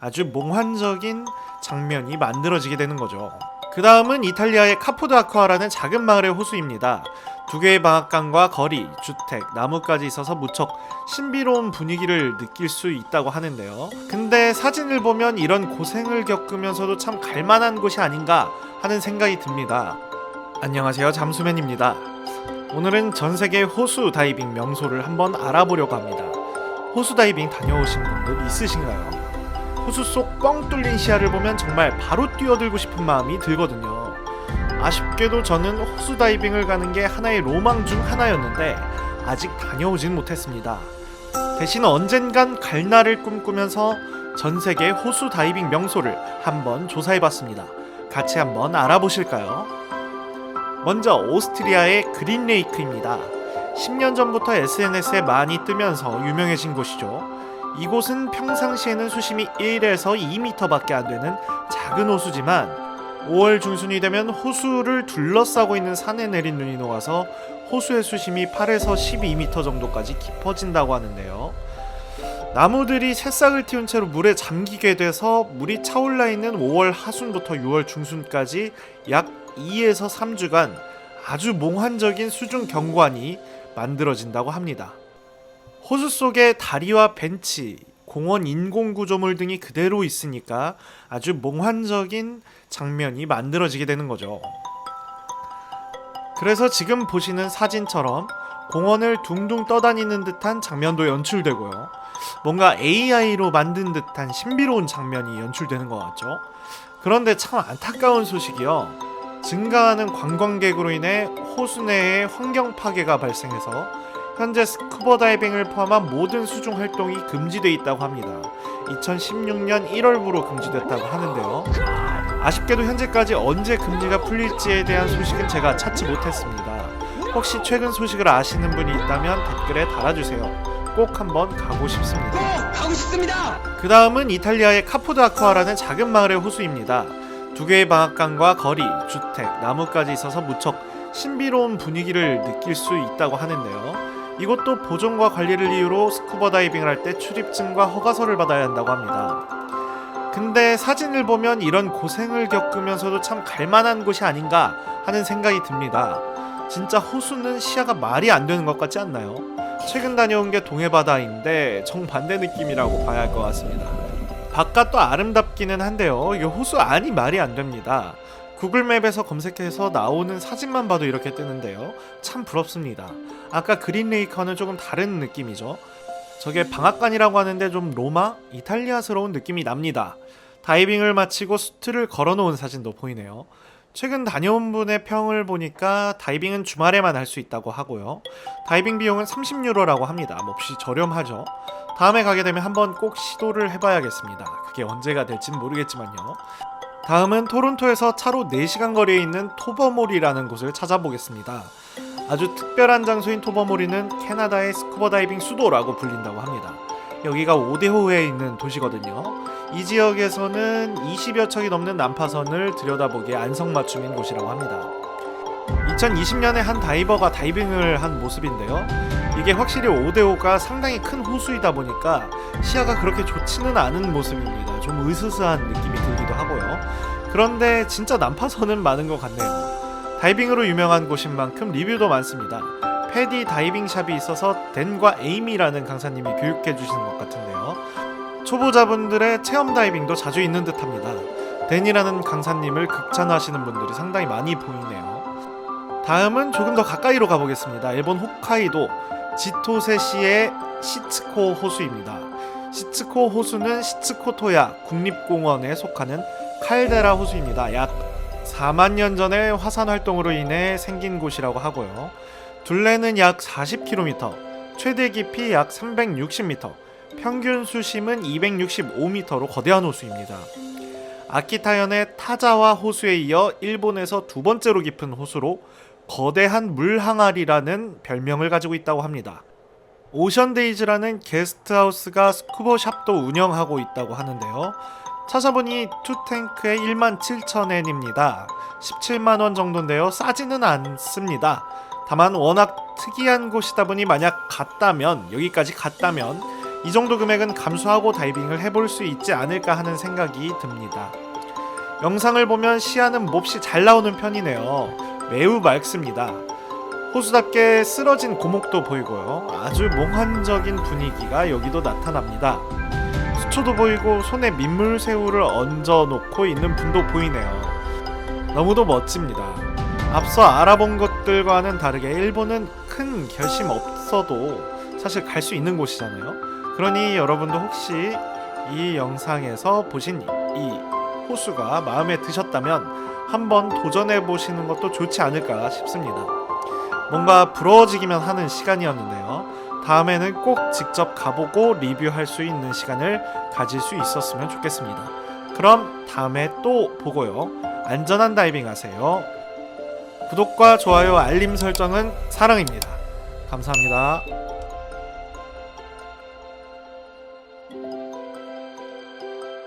아주 몽환적인 장면이 만들어지게 되는 거죠. 그 다음은 이탈리아의 카푸드 아쿠아라는 작은 마을의 호수입니다. 두 개의 방앗간과 거리, 주택, 나무까지 있어서 무척 신비로운 분위기를 느낄 수 있다고 하는데요. 근데 사진을 보면 이런 고생을 겪으면서도 참 갈만한 곳이 아닌가 하는 생각이 듭니다. 안녕하세요, 잠수맨입니다. 오늘은 전세계 호수 다이빙 명소를 한번 알아보려고 합니다. 호수 다이빙 다녀오신 분들 있으신가요? 호수 속 뻥 뚫린 시야를 보면 정말 바로 뛰어들고 싶은 마음이 들거든요. 아쉽게도 저는 호수 다이빙을 가는 게 하나의 로망 중 하나였는데 아직 다녀오진 못했습니다. 대신 언젠간 갈 날을 꿈꾸면서 전세계 호수 다이빙 명소를 한번 조사해봤습니다. 같이 한번 알아보실까요? 먼저 오스트리아의 그린레이크입니다. 10년 전부터 SNS에 많이 뜨면서 유명해진 곳이죠. 이곳은 평상시에는 수심이 1에서 2m밖에 안 되는 작은 호수지만 5월 중순이 되면 호수를 둘러싸고 있는 산에 내린 눈이 녹아서 호수의 수심이 8에서 12m 정도까지 깊어진다고 하는데요. 나무들이 새싹을 틔운 채로 물에 잠기게 돼서 물이 차올라 있는 5월 하순부터 6월 중순까지 약 2에서 3주간 아주 몽환적인 수중 경관이 만들어진다고 합니다. 호수 속에 다리와 벤치, 공원 인공구조물 등이 그대로 있으니까 아주 몽환적인 장면이 만들어지게 되는 거죠. 그래서 지금 보시는 사진처럼 공원을 둥둥 떠다니는 듯한 장면도 연출되고요. 뭔가 AI로 만든 듯한 신비로운 장면이 연출되는 것 같죠. 그런데 참 안타까운 소식이요. 증가하는 관광객으로 인해 호수 내에 환경 파괴가 발생해서 현재 스쿠버 다이빙을 포함한 모든 수중 활동이 금지되어 있다고 합니다. 2016년 1월부로 금지됐다고 하는데요. 아쉽게도 현재까지 언제 금지가 풀릴지에 대한 소식은 제가 찾지 못했습니다. 혹시 최근 소식을 아시는 분이 있다면 댓글에 달아주세요. 꼭 한번 가고 싶습니다. 가고 싶습니다. 그 다음은 이탈리아의 카푸드 아쿠아라는 작은 마을의 호수입니다. 두 개의 방앗간과 거리, 주택, 나무까지 있어서 무척 신비로운 분위기를 느낄 수 있다고 하는데요. 이것도 보존과 관리를 이유로 스쿠버 다이빙을 할 때 출입증과 허가서를 받아야 한다고 합니다. 근데 사진을 보면 이런 고생을 겪으면서도 참 갈만한 곳이 아닌가 하는 생각이 듭니다. 진짜 호수는 시야가 말이 안 되는 것 같지 않나요? 최근 다녀온 게 동해바다인데 정반대 느낌이라고 봐야 할 것 같습니다. 바깥도 아름답기는 한데요, 이게 호수 안이 말이 안 됩니다. 구글맵에서 검색해서 나오는 사진만 봐도 이렇게 뜨는데요, 참 부럽습니다. 아까 그린레이크와는 조금 다른 느낌이죠. 저게 방앗간이라고 하는데 좀 로마? 이탈리아스러운 느낌이 납니다. 다이빙을 마치고 수트를 걸어놓은 사진도 보이네요. 최근 다녀온 분의 평을 보니까 다이빙은 주말에만 할 수 있다고 하고요. 다이빙 비용은 30유로라고 합니다. 몹시 저렴하죠. 다음에 가게 되면 한번 꼭 시도를 해봐야겠습니다. 그게 언제가 될진 모르겠지만요. 다음은 토론토에서 차로 4시간 거리에 있는 토버몰이라는 곳을 찾아보겠습니다. 아주 특별한 장소인 토버몰이는 캐나다의 스쿠버 다이빙 수도라고 불린다고 합니다. 여기가 오데호에 있는 도시거든요. 이 지역에서는 20여 척이 넘는 난파선을 들여다보기에 안성맞춤인 곳이라고 합니다. 2020년에 한 다이버가 다이빙을 한 모습인데요. 이게 확실히 오데오가 상당히 큰 호수이다 보니까 시야가 그렇게 좋지는 않은 모습입니다. 좀 으스스한 느낌이 들기도 하고요. 그런데 진짜 난파선은 많은 것 같네요. 다이빙으로 유명한 곳인 만큼 리뷰도 많습니다. 패디 다이빙샵이 있어서 댄과 에이미라는 강사님이 교육해 주시는 것 같은데요. 초보자분들의 체험 다이빙도 자주 있는 듯합니다. 댄이라는 강사님을 극찬하시는 분들이 상당히 많이 보이네요. 다음은 조금 더 가까이로 가보겠습니다. 일본 홋카이도 지토세시의 시츠코 호수입니다. 시츠코 호수는 시츠코토야 국립공원에 속하는 칼데라 호수입니다. 약 4만 년 전에 화산 활동으로 인해 생긴 곳이라고 하고요. 둘레는 약 40km, 최대 깊이 약 360m, 평균 수심은 265m로 거대한 호수입니다. 아키타현의 타자와 호수에 이어 일본에서 두 번째로 깊은 호수로 거대한 물 항아리라는 별명을 가지고 있다고 합니다. 오션데이즈라는 게스트하우스가 스쿠버샵도 운영하고 있다고 하는데요. 찾아보니 투탱크에 17,000엔입니다. 17만원 정도인데요. 싸지는 않습니다. 다만 워낙 특이한 곳이다 보니 만약 갔다면, 여기까지 갔다면 이 정도 금액은 감수하고 다이빙을 해볼 수 있지 않을까 하는 생각이 듭니다. 영상을 보면 시야는 몹시 잘 나오는 편이네요. 매우 맑습니다. 호수답게 쓰러진 고목도 보이고요. 아주 몽환적인 분위기가 여기도 나타납니다. 수초도 보이고 손에 민물새우를 얹어놓고 있는 분도 보이네요. 너무도 멋집니다. 앞서 알아본 것들과는 다르게 일본은 큰 결심 없어도 사실 갈 수 있는 곳이잖아요. 그러니 여러분도 혹시 이 영상에서 보신 이 호수가 마음에 드셨다면 한번 도전해 보시는 것도 좋지 않을까 싶습니다. 뭔가 부러워지기만 하는 시간이었는데요. 다음에는 꼭 직접 가보고 리뷰할 수 있는 시간을 가질 수 있었으면 좋겠습니다. 그럼 다음에 또 보고요. 안전한 다이빙 하세요. 구독과 좋아요, 알림 설정은 사랑입니다. 감사합니다.